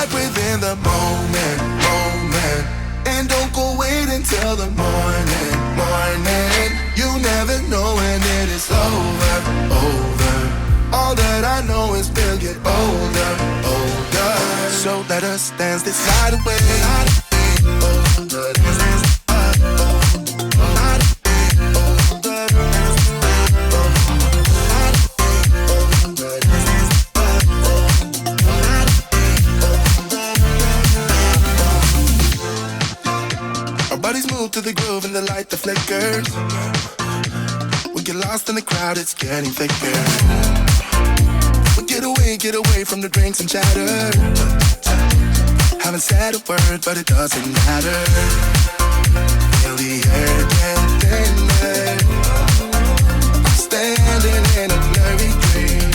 life within the moment, moment. And don't go wait until the morning, morning. You never know when it is over, over. All that I know is we'll get older, older. So let us dance this night away. Our bodies move to the groove and the light that flickers. We get lost in the crowd, it's getting thicker. Get away from the drinks and chatter. Haven't said a word, but it doesn't matter. Feel the air get thinner. I'm standing in a blurry dream.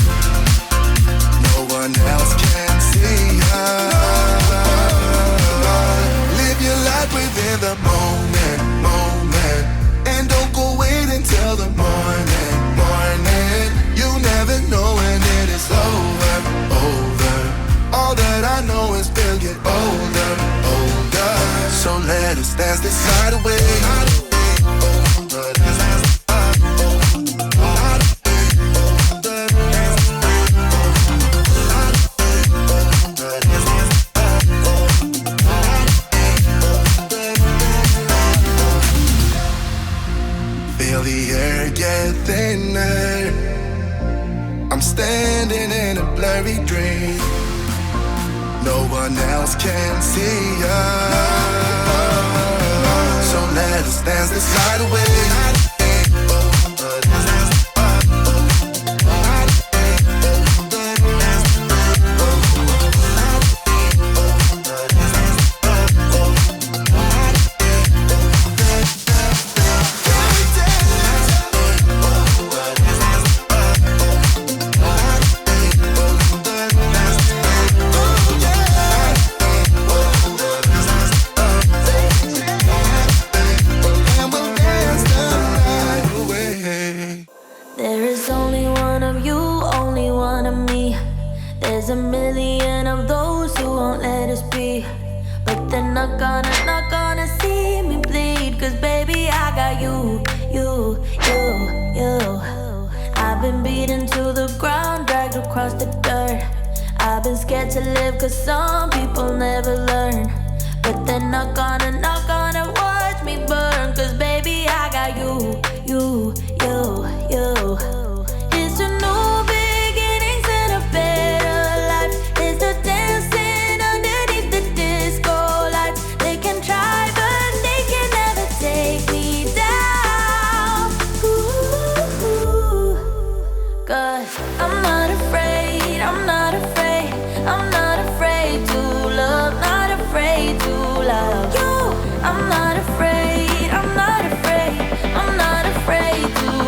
No one else can see us. Live your life within the moment, moment. And don't go wait until the morning, morning. You never know when it is over, over. All that I know is we'll get older, older. So let us dance this night away. Feel the air get thinner. I'm standing in a blurry dream. No one else can see us. So let us dance this night away. To live, cause some people never learn. But they're not gonna watch me burn. Cause baby, I got you, you, you, you. It's a new beginnings and a better life. It's the dancing underneath the disco lights. They can try, but they can never take me down. Ooh, cause I'm not afraid, I'm not afraid. I'm not afraid to love, not afraid to love you. I'm not afraid, I'm not afraid, I'm not afraid to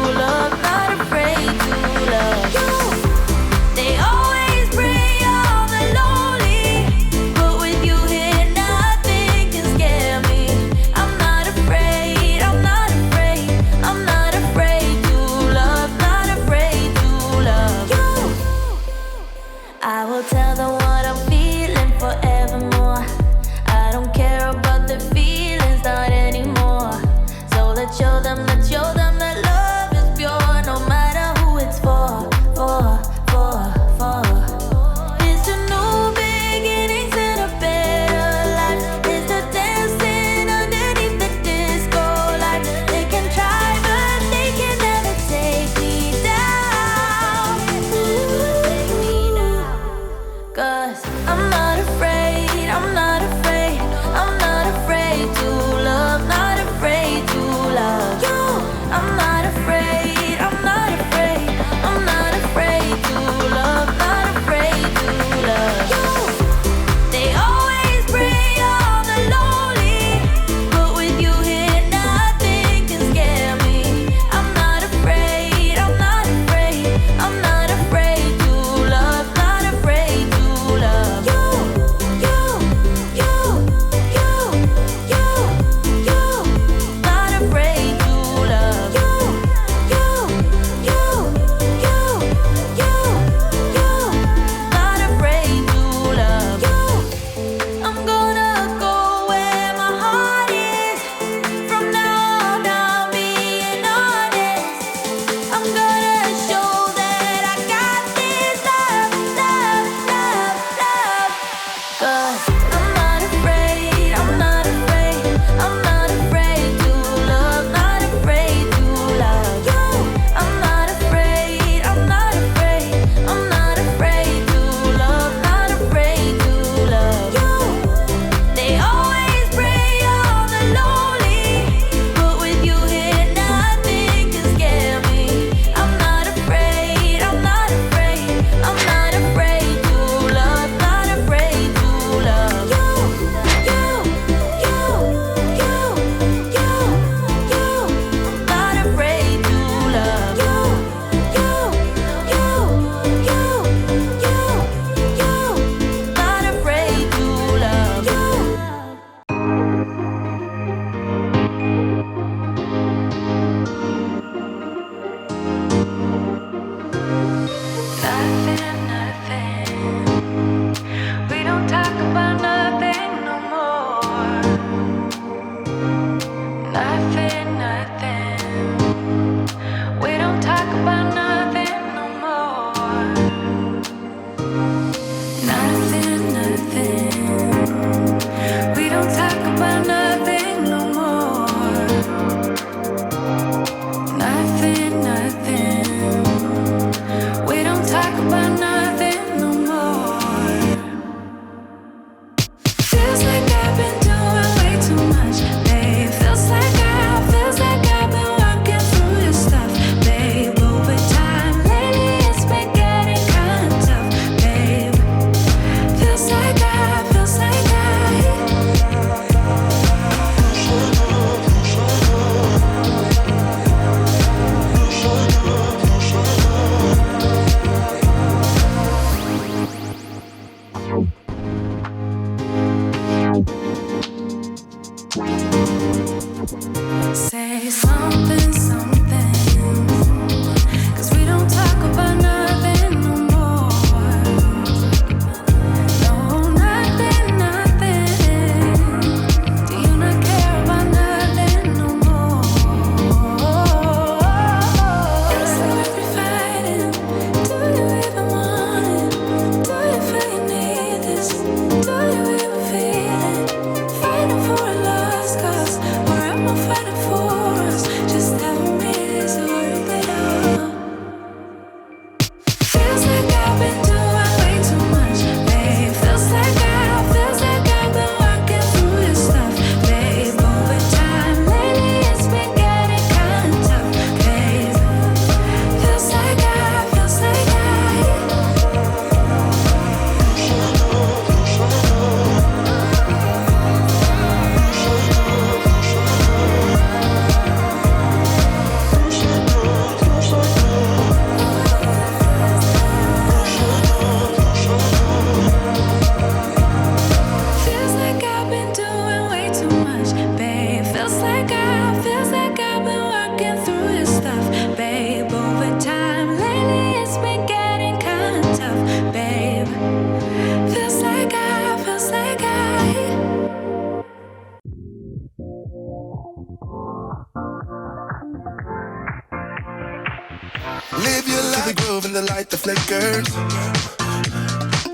Live your life, the groove and the light that flickers.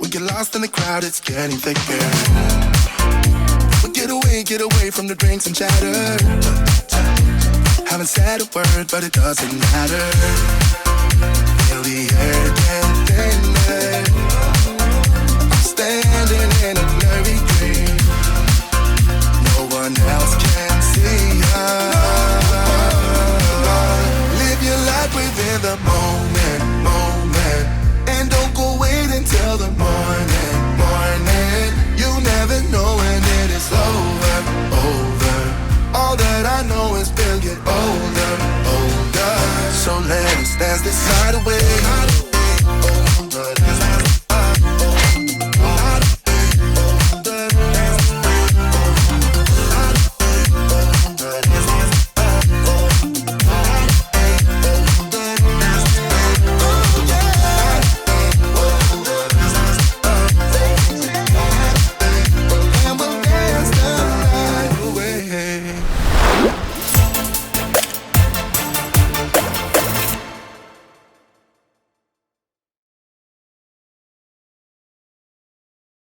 We get lost in the crowd, it's getting thicker. We get away from the drinks and chatter. Haven't said a word, but it doesn't matter. Feel the air get thinner. I'm standing in a blurry dream. No one else can see us. Live your life within the moment, moment. And don't go wait until the morning, morning. You never know when it is over, over. All that I know is we'll get older, older. So let us dance this night away.